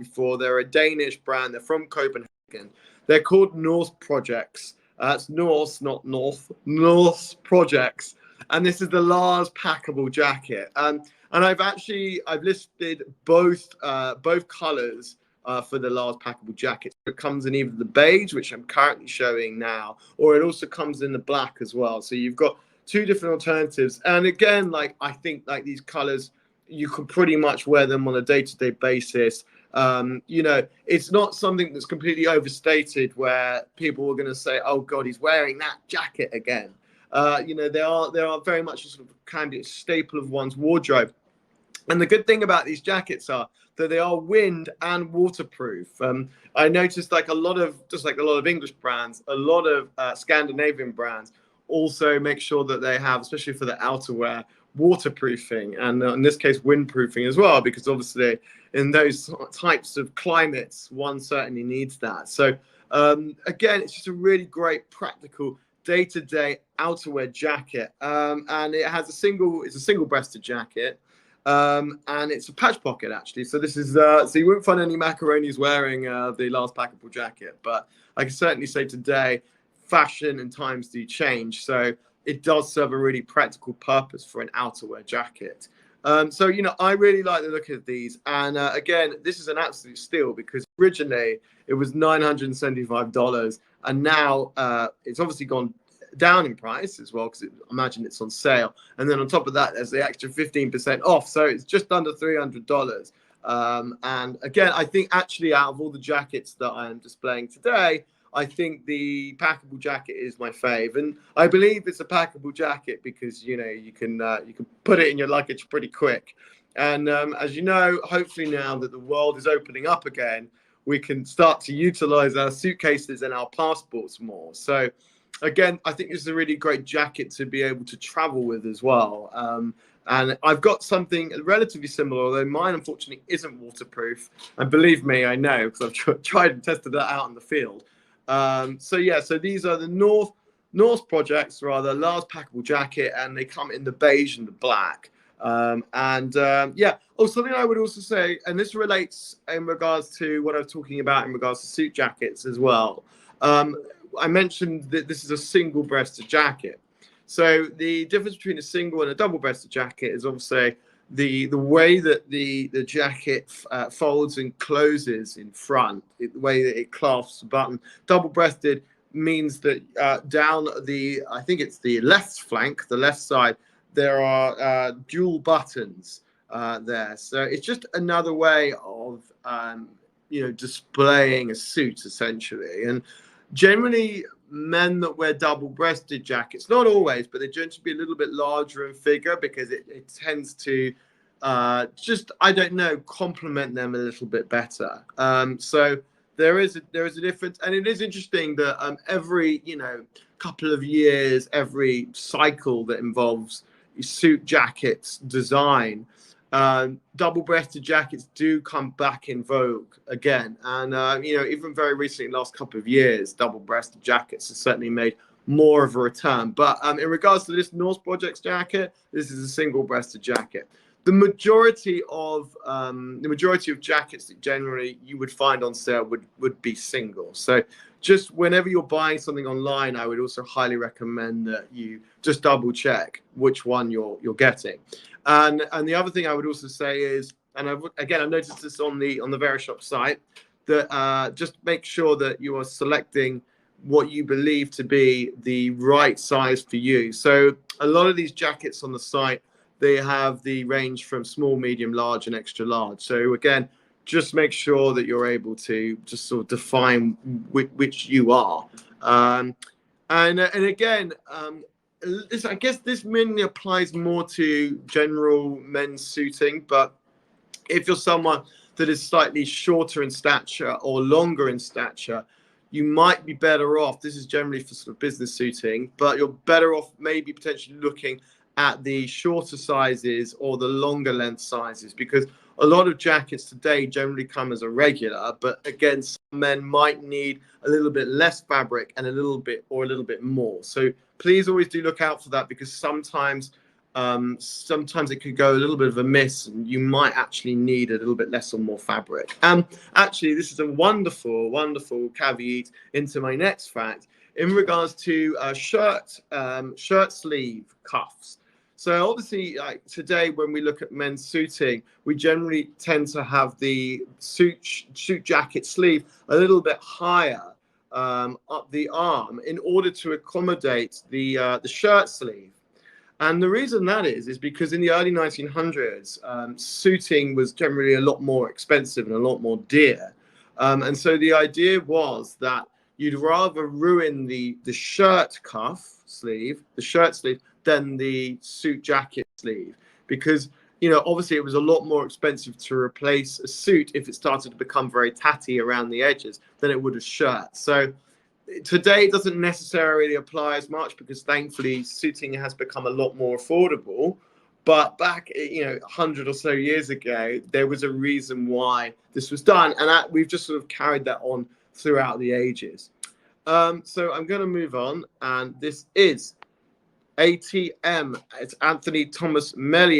before. They're a Danish brand. They're from Copenhagen. They're called Norse Projects. It's Norse, not North. Norse Projects. And this is the Lars Packable jacket. And I've listed both colors for the Lars Packable jacket. It comes in either the beige, which I'm currently showing now, or it also comes in the black as well. So you've got two different alternatives. And again, like I think like these colors, you can pretty much wear them on a day-to-day basis. You know, it's not something that's completely overstated where people are going to say, oh God, he's wearing that jacket again. You know, they are very much a sort of can be a staple of one's wardrobe. And the good thing about these jackets are that they are wind and waterproof. I noticed like a lot of English brands, a lot of Scandinavian brands also make sure that they have, especially for the outerwear, waterproofing and in this case windproofing as well, because obviously in those types of climates one certainly needs that. So again, it's just a really great practical day-to-day outerwear jacket, and it's a single-breasted jacket, and it's a patch pocket actually. So this is so you won't find any macaronis wearing the Lars Packable jacket, but I can certainly say today fashion and times do change, so it does serve a really practical purpose for an outerwear jacket. So, you know, I really like the look of these. And again, this is an absolute steal because originally it was $975. And now it's obviously gone down in price as well, because I imagine it's on sale. And then on top of that, there's the extra 15% off. So it's just under $300. And again, I think actually out of all the jackets that I am displaying today, I think the packable jacket is my fave, and I believe it's a packable jacket because you know you can put it in your luggage pretty quick. And as you know, hopefully now that the world is opening up again, we can start to utilize our suitcases and our passports more. So again, I think this is a really great jacket to be able to travel with as well. And I've got something relatively similar, although mine unfortunately isn't waterproof. And believe me, I know because I've tried and tested that out in the field. So yeah, so these are the Norse Projects, rather, Lars Packable jacket, and they come in the beige and the black. Yeah, something I would also say, and this relates in regards to what I was talking about in regards to suit jackets as well. I mentioned that this is a single-breasted jacket. So the difference between a single and a double-breasted jacket is obviously the way that the jacket folds and closes in front, the way that it clasps the button. Double-breasted means that down I think it's the left flank, the left side, there are dual buttons there. So it's just another way of displaying a suit essentially. And generally, men that wear double-breasted jackets, not always, but they tend to be a little bit larger in figure because it tends to complement them a little bit better. So there is a difference, and it is interesting that every couple of years, every cycle that involves suit jackets design, double-breasted jackets do come back in vogue again. And even very recently, last couple of years, double-breasted jackets have certainly made more of a return. But in regards to this Norse Projects jacket, this is a single-breasted jacket. The majority of jackets that generally you would find on sale would be single. So just whenever you're buying something online, I would also highly recommend that you just double check which one you're getting. And the other thing I would also say is, and I've noticed this on the Verishop site, that just make sure that you are selecting what you believe to be the right size for you. So a lot of these jackets on the site, they have the range from small, medium, large, and extra large. So again, just make sure that you're able to just sort of define which you are. And again, I guess this mainly applies more to general men's suiting, but if you're someone that is slightly shorter in stature or longer in stature, you might be better off. This is generally for sort of business suiting, but you're better off maybe potentially looking at the shorter sizes or the longer length sizes, because a lot of jackets today generally come as a regular, but again, some men might need a little bit less fabric and a little bit more. So please always do look out for that, because sometimes sometimes it could go a little bit of a miss, and you might actually need a little bit less or more fabric. Actually, this is a wonderful, wonderful caveat into my next fact in regards to shirt sleeve cuffs. So obviously, like today, when we look at men's suiting, we generally tend to have the suit jacket sleeve a little bit higher up the arm in order to accommodate the shirt sleeve. And the reason that is because in the early 1900s, suiting was generally a lot more expensive and a lot more dear. And so the idea was that you'd rather ruin the shirt cuff sleeve, the shirt sleeve, than the suit jacket sleeve. Because, obviously it was a lot more expensive to replace a suit if it started to become very tatty around the edges than it would a shirt. So today it doesn't necessarily apply as much because thankfully suiting has become a lot more affordable. But back, 100 or so years ago, there was a reason why this was done. And we've just sort of carried that on throughout the ages. So I'm going to move on. And this is ATM. It's Anthony Thomas Mellier.